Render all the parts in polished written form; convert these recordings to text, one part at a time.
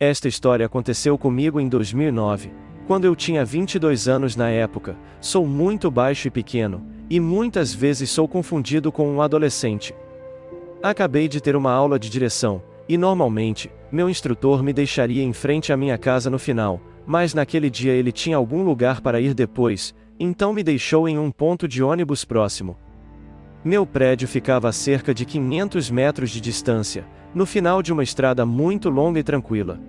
Esta história aconteceu comigo em 2009, quando eu tinha 22 anos na época. Sou muito baixo e pequeno, e muitas vezes sou confundido com um adolescente. Acabei de ter uma aula de direção, e normalmente, meu instrutor me deixaria em frente à minha casa no final, mas naquele dia ele tinha algum lugar para ir depois, então me deixou em um ponto de ônibus próximo. Meu prédio ficava a cerca de 500 metros de distância, no final de uma estrada muito longa e tranquila.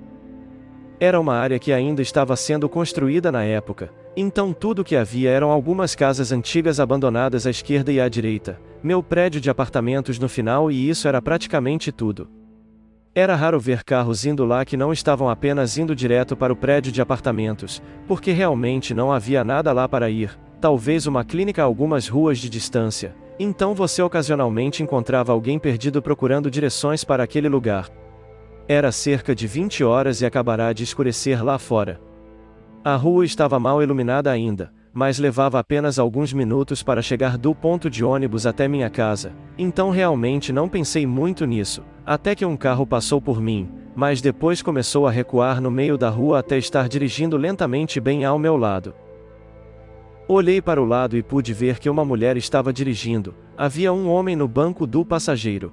Era uma área que ainda estava sendo construída na época, então tudo o que havia eram algumas casas antigas abandonadas à esquerda e à direita, meu prédio de apartamentos no final, e isso era praticamente tudo. Era raro ver carros indo lá que não estavam apenas indo direto para o prédio de apartamentos, porque realmente não havia nada lá para ir, talvez uma clínica a algumas ruas de distância, então você ocasionalmente encontrava alguém perdido procurando direções para aquele lugar. Era cerca de 20 horas e acabará de escurecer lá fora. A rua estava mal iluminada ainda, mas levava apenas alguns minutos para chegar do ponto de ônibus até minha casa, então realmente não pensei muito nisso, até que um carro passou por mim, mas depois começou a recuar no meio da rua até estar dirigindo lentamente bem ao meu lado. Olhei para o lado e pude ver que uma mulher estava dirigindo, havia um homem no banco do passageiro.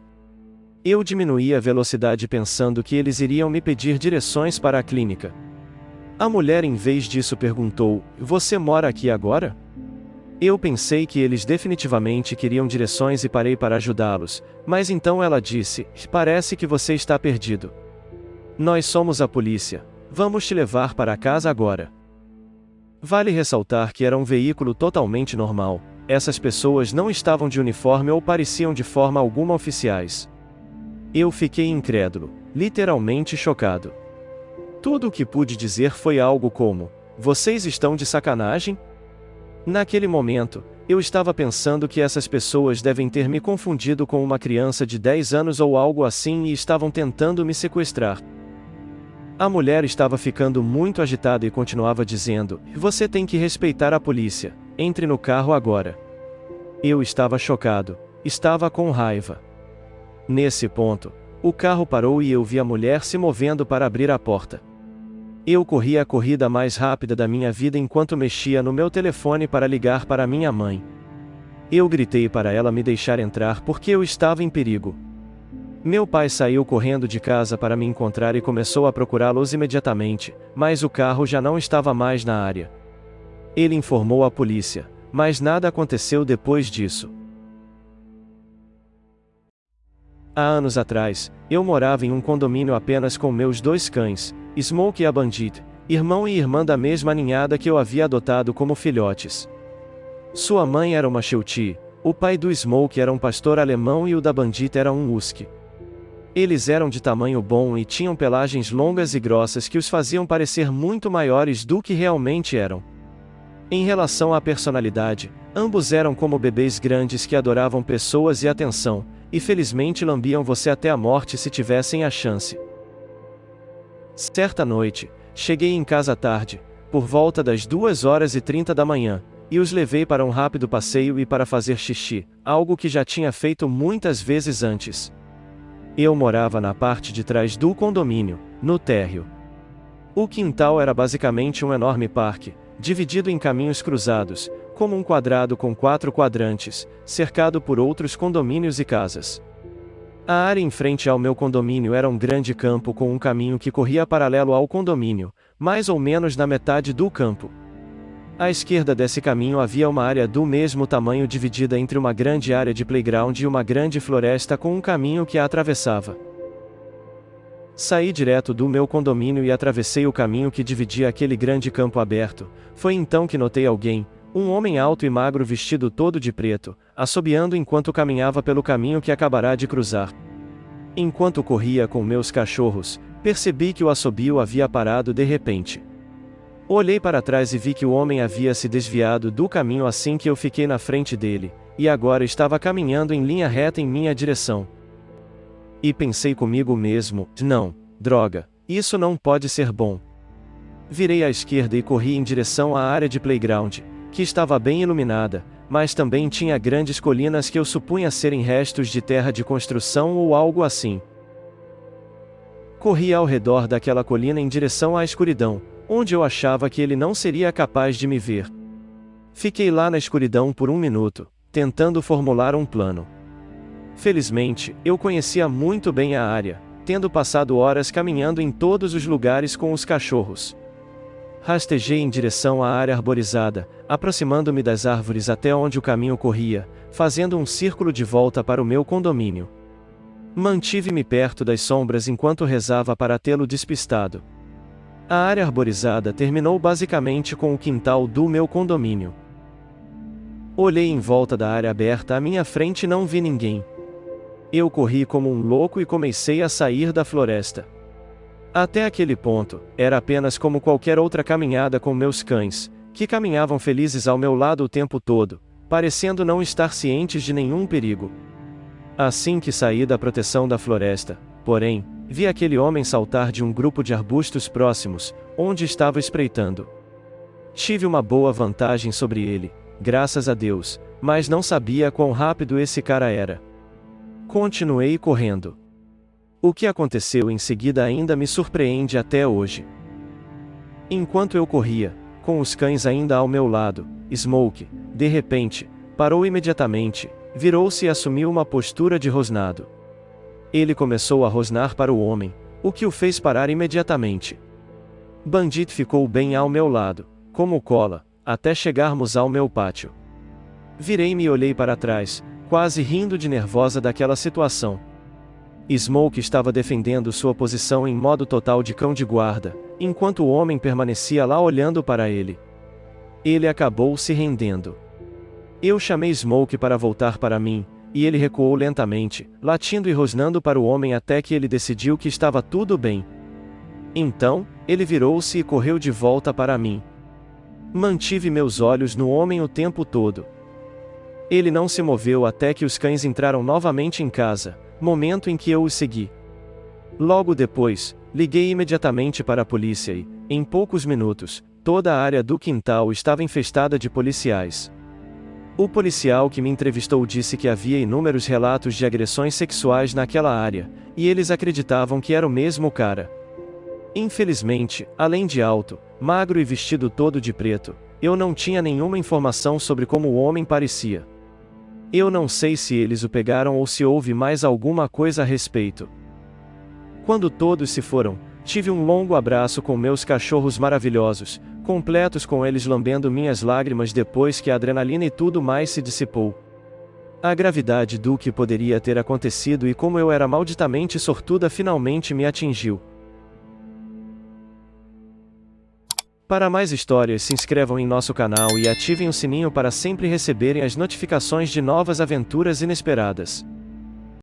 Eu diminuí a velocidade pensando que eles iriam me pedir direções para a clínica. A mulher em vez disso perguntou: "Você mora aqui agora?" Eu pensei que eles definitivamente queriam direções e parei para ajudá-los, mas então ela disse: "Parece que você está perdido. Nós somos a polícia. Vamos te levar para casa agora." Vale ressaltar que era um veículo totalmente normal. Essas pessoas não estavam de uniforme ou pareciam de forma alguma oficiais. Eu fiquei incrédulo, literalmente chocado. Tudo o que pude dizer foi algo como: "Vocês estão de sacanagem?" Naquele momento, eu estava pensando que essas pessoas devem ter me confundido com uma criança de 10 anos ou algo assim e estavam tentando me sequestrar. A mulher estava ficando muito agitada e continuava dizendo: "Você tem que respeitar a polícia. Entre no carro agora." Eu estava chocado. Estava com raiva. Nesse ponto, o carro parou e eu vi a mulher se movendo para abrir a porta. Eu corri a corrida mais rápida da minha vida enquanto mexia no meu telefone para ligar para minha mãe. Eu gritei para ela me deixar entrar porque eu estava em perigo. Meu pai saiu correndo de casa para me encontrar e começou a procurá-los imediatamente, mas o carro já não estava mais na área. Ele informou a polícia, mas nada aconteceu depois disso. Há anos atrás, eu morava em um condomínio apenas com meus 2 cães, Smoke e a Bandit, irmão e irmã da mesma ninhada que eu havia adotado como filhotes. Sua mãe era uma Sheltie, o pai do Smoke era um pastor alemão e o da Bandit era um Husky. Eles eram de tamanho bom e tinham pelagens longas e grossas que os faziam parecer muito maiores do que realmente eram. Em relação à personalidade, ambos eram como bebês grandes que adoravam pessoas e atenção, e felizmente lambiam você até a morte se tivessem a chance. Certa noite, cheguei em casa tarde, por volta das 2h30 da manhã, e os levei para um rápido passeio e para fazer xixi, algo que já tinha feito muitas vezes antes. Eu morava na parte de trás do condomínio, no térreo. O quintal era basicamente um enorme parque, dividido em caminhos cruzados, como um quadrado com 4 quadrantes, cercado por outros condomínios e casas. A área em frente ao meu condomínio era um grande campo com um caminho que corria paralelo ao condomínio, mais ou menos na metade do campo. À esquerda desse caminho havia uma área do mesmo tamanho dividida entre uma grande área de playground e uma grande floresta com um caminho que a atravessava. Saí direto do meu condomínio e atravessei o caminho que dividia aquele grande campo aberto. Foi então que notei alguém, um homem alto e magro vestido todo de preto, assobiando enquanto caminhava pelo caminho que acabará de cruzar. Enquanto corria com meus cachorros, percebi que o assobio havia parado de repente. Olhei para trás e vi que o homem havia se desviado do caminho assim que eu fiquei na frente dele, e agora estava caminhando em linha reta em minha direção. E pensei comigo mesmo: não, droga, isso não pode ser bom. Virei à esquerda e corri em direção à área de playground, que estava bem iluminada, mas também tinha grandes colinas que eu supunha serem restos de terra de construção ou algo assim. Corri ao redor daquela colina em direção à escuridão, onde eu achava que ele não seria capaz de me ver. Fiquei lá na escuridão por 1 minuto, tentando formular um plano. Felizmente, eu conhecia muito bem a área, tendo passado horas caminhando em todos os lugares com os cachorros. Rastejei em direção à área arborizada, aproximando-me das árvores até onde o caminho corria, fazendo um círculo de volta para o meu condomínio. Mantive-me perto das sombras enquanto rezava para tê-lo despistado. A área arborizada terminou basicamente com o quintal do meu condomínio. Olhei em volta da área aberta à minha frente e não vi ninguém. Eu corri como um louco e comecei a sair da floresta. Até aquele ponto, era apenas como qualquer outra caminhada com meus cães, que caminhavam felizes ao meu lado o tempo todo, parecendo não estar cientes de nenhum perigo. Assim que saí da proteção da floresta, porém, vi aquele homem saltar de um grupo de arbustos próximos, onde estava espreitando. Tive uma boa vantagem sobre ele, graças a Deus, mas não sabia quão rápido esse cara era. Continuei correndo. O que aconteceu em seguida ainda me surpreende até hoje. Enquanto eu corria, com os cães ainda ao meu lado, Smoke, de repente, parou imediatamente, virou-se e assumiu uma postura de rosnado. Ele começou a rosnar para o homem, o que o fez parar imediatamente. Bandit ficou bem ao meu lado, como cola, até chegarmos ao meu pátio. Virei-me e olhei para trás, quase rindo de nervosa daquela situação. Smoke estava defendendo sua posição em modo total de cão de guarda, enquanto o homem permanecia lá olhando para ele. Ele acabou se rendendo. Eu chamei Smoke para voltar para mim, e ele recuou lentamente, latindo e rosnando para o homem até que ele decidiu que estava tudo bem. Então, ele virou-se e correu de volta para mim. Mantive meus olhos no homem o tempo todo. Ele não se moveu até que os cães entraram novamente em casa, momento em que eu os segui. Logo depois, liguei imediatamente para a polícia e, em poucos minutos, toda a área do quintal estava infestada de policiais. O policial que me entrevistou disse que havia inúmeros relatos de agressões sexuais naquela área, e eles acreditavam que era o mesmo cara. Infelizmente, além de alto, magro e vestido todo de preto, eu não tinha nenhuma informação sobre como o homem parecia. Eu não sei se eles o pegaram ou se houve mais alguma coisa a respeito. Quando todos se foram, tive um longo abraço com meus cachorros maravilhosos, completos com eles lambendo minhas lágrimas depois que a adrenalina e tudo mais se dissipou. A gravidade do que poderia ter acontecido e como eu era malditamente sortuda finalmente me atingiu. Para mais histórias, se inscrevam em nosso canal e ativem o sininho para sempre receberem as notificações de novas aventuras inesperadas.